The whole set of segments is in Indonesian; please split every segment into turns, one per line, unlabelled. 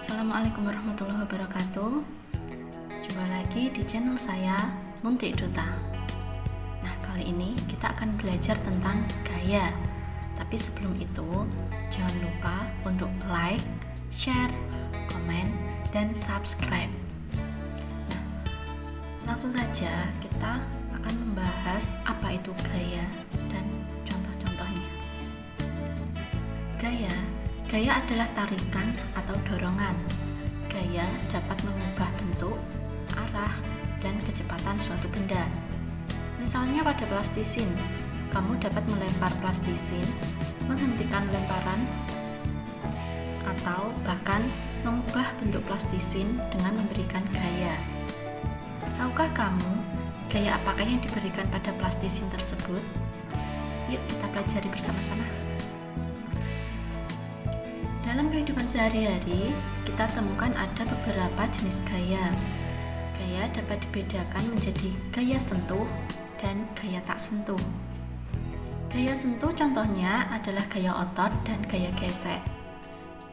Assalamualaikum warahmatullahi wabarakatuh. Jumpa lagi di channel saya, Muntik Duta. Nah, kali ini kita akan belajar tentang gaya. Tapi sebelum itu, jangan lupa untuk like, share, komen, dan subscribe. Nah, langsung saja kita akan membahas apa itu gaya dan contoh-contohnya. Gaya adalah tarikan atau dorongan. Gaya dapat mengubah bentuk, arah, dan kecepatan suatu benda. Misalnya pada plastisin, kamu dapat melempar plastisin, menghentikan lemparan, atau bahkan mengubah bentuk plastisin dengan memberikan gaya. Tahukah kamu gaya apakah yang diberikan pada plastisin tersebut? Yuk kita pelajari bersama-sama. Dalam kehidupan sehari-hari, kita temukan ada beberapa jenis gaya. Gaya dapat dibedakan menjadi gaya sentuh dan gaya tak sentuh. Gaya sentuh contohnya adalah gaya otot dan gaya gesek.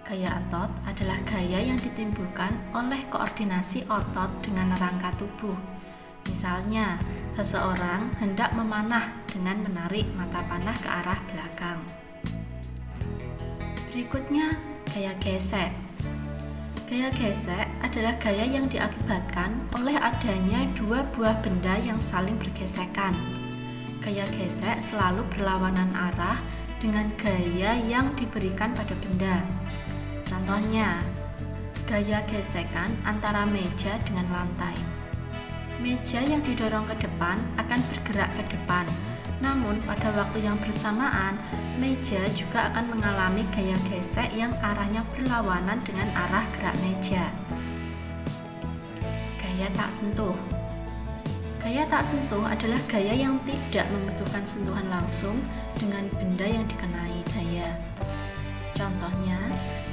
Gaya otot adalah gaya yang ditimbulkan oleh koordinasi otot dengan rangka tubuh. Misalnya, seseorang hendak memanah dengan menarik mata panah ke arah belakang. Berikutnya, gaya gesek. Gaya gesek adalah gaya yang diakibatkan oleh adanya dua buah benda yang saling bergesekan. Gaya gesek selalu berlawanan arah dengan gaya yang diberikan pada benda. Contohnya, gaya gesekan antara meja dengan lantai. Meja yang didorong ke depan akan bergerak ke depan. Namun pada waktu yang bersamaan, meja juga akan mengalami gaya gesek yang arahnya berlawanan dengan arah gerak meja. Gaya tak sentuh. Gaya tak sentuh adalah gaya yang tidak membutuhkan sentuhan langsung dengan benda yang dikenai gaya. Contohnya,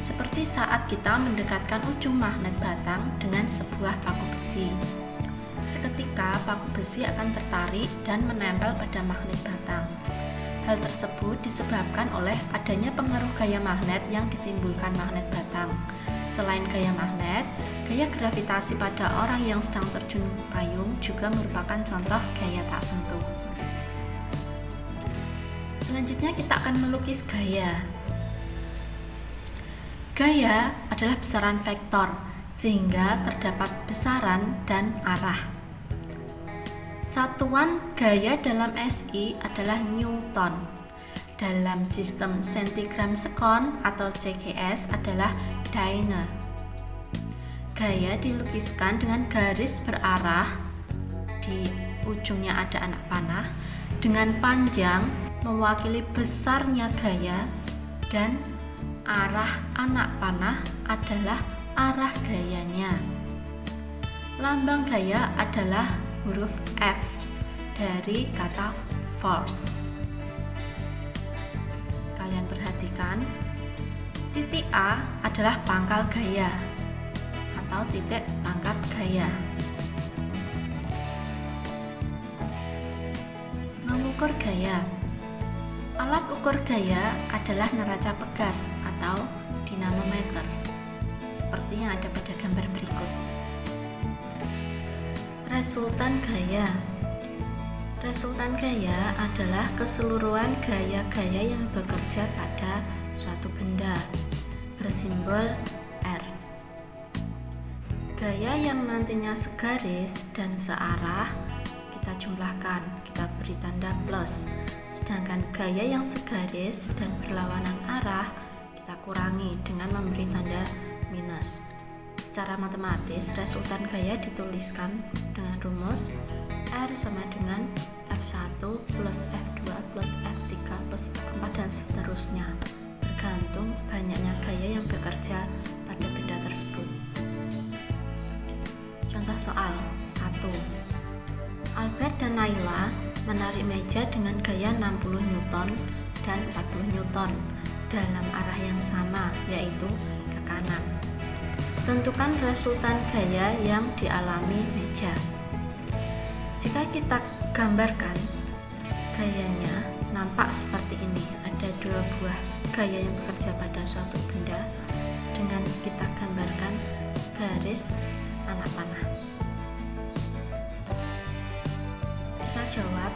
seperti saat kita mendekatkan ujung magnet batang dengan sebuah paku besi. Seketika paku besi akan tertarik dan menempel pada magnet batang. Hal tersebut disebabkan oleh adanya pengaruh gaya magnet yang ditimbulkan magnet batang. Selain gaya magnet, gaya gravitasi pada orang yang sedang terjun payung juga merupakan contoh gaya tak sentuh. Selanjutnya kita akan melukis gaya. Gaya adalah besaran vektor, sehingga terdapat besaran dan arah. Satuan gaya dalam SI adalah Newton. Dalam sistem sentigram sekon atau CGS adalah Dyne. Gaya dilukiskan dengan garis berarah, di ujungnya ada anak panah, dengan panjang mewakili besarnya gaya, dan arah anak panah adalah arah gayanya. Lambang gaya adalah huruf F dari kata force. Kalian perhatikan, titik A adalah pangkal gaya atau titik tangkap gaya. Mengukur gaya. Alat ukur gaya adalah neraca pegas atau dinamometer, seperti yang ada pada gambar berikut. Resultan gaya. Resultan gaya adalah keseluruhan gaya-gaya yang bekerja pada suatu benda, bersimbol R. Gaya yang nantinya segaris dan searah kita jumlahkan, kita beri tanda plus. Sedangkan gaya yang segaris dan berlawanan arah kita kurangi dengan memberi tanda minus. Secara matematis, resultan gaya dituliskan dengan rumus R sama dengan F1 plus F2 plus F3 plus F4 dan seterusnya, bergantung banyaknya gaya yang bekerja pada benda tersebut. Contoh soal 1. Albert dan Naila menarik meja dengan gaya 60 Newton dan 40 Newton dalam arah yang sama, yaitu ke kanan. Tentukan resultan gaya yang dialami meja. Jika kita gambarkan, gayanya nampak seperti ini. Ada dua buah gaya yang bekerja pada suatu benda dengan kita gambarkan garis anak panah. Kita jawab,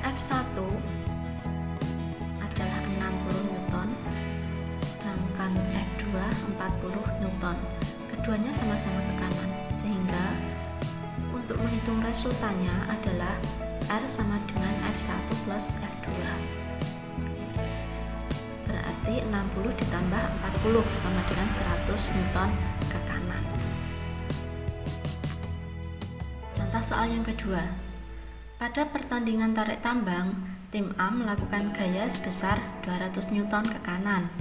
F1 adalah 60 Newton, sedangkan F2 40 Newton. Keduanya sama-sama ke kanan, sehingga untuk menghitung resultanya adalah R sama dengan F1 plus F2. Berarti 60 ditambah 40 sama dengan 100 Newton ke kanan. Contoh soal yang kedua. Pada pertandingan tarik tambang, tim A melakukan gaya sebesar 200 Newton ke kanan,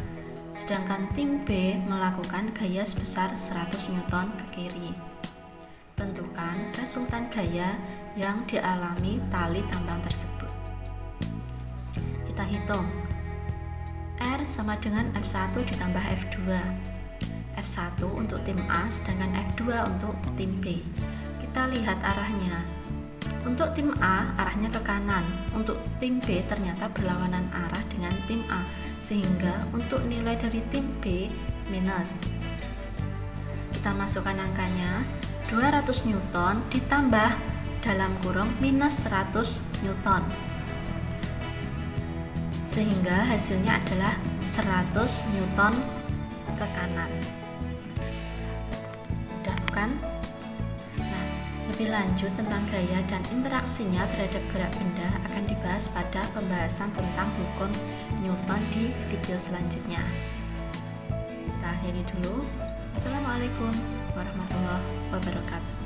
sedangkan tim B melakukan gaya sebesar 100 Newton ke kiri. Tentukan resultan gaya yang dialami tali tambang tersebut. Kita hitung. R sama dengan F1 ditambah F2. F1 untuk tim A, sedangkan F2 untuk tim B. Kita lihat arahnya. Untuk tim A, arahnya ke kanan. Untuk tim B ternyata berlawanan arah dengan tim A, sehingga untuk nilai dari tim B minus. Kita masukkan angkanya, 200 Newton ditambah dalam kurung minus 100 Newton, sehingga hasilnya adalah 100 Newton ke kanan. Mudah bukan? Nah, lebih lanjut tentang gaya dan interaksinya terhadap gerak benda akan dibahas pada pembahasan tentang hukum Newton di video selanjutnya. Kita akhiri dulu. Assalamualaikum warahmatullahi wabarakatuh.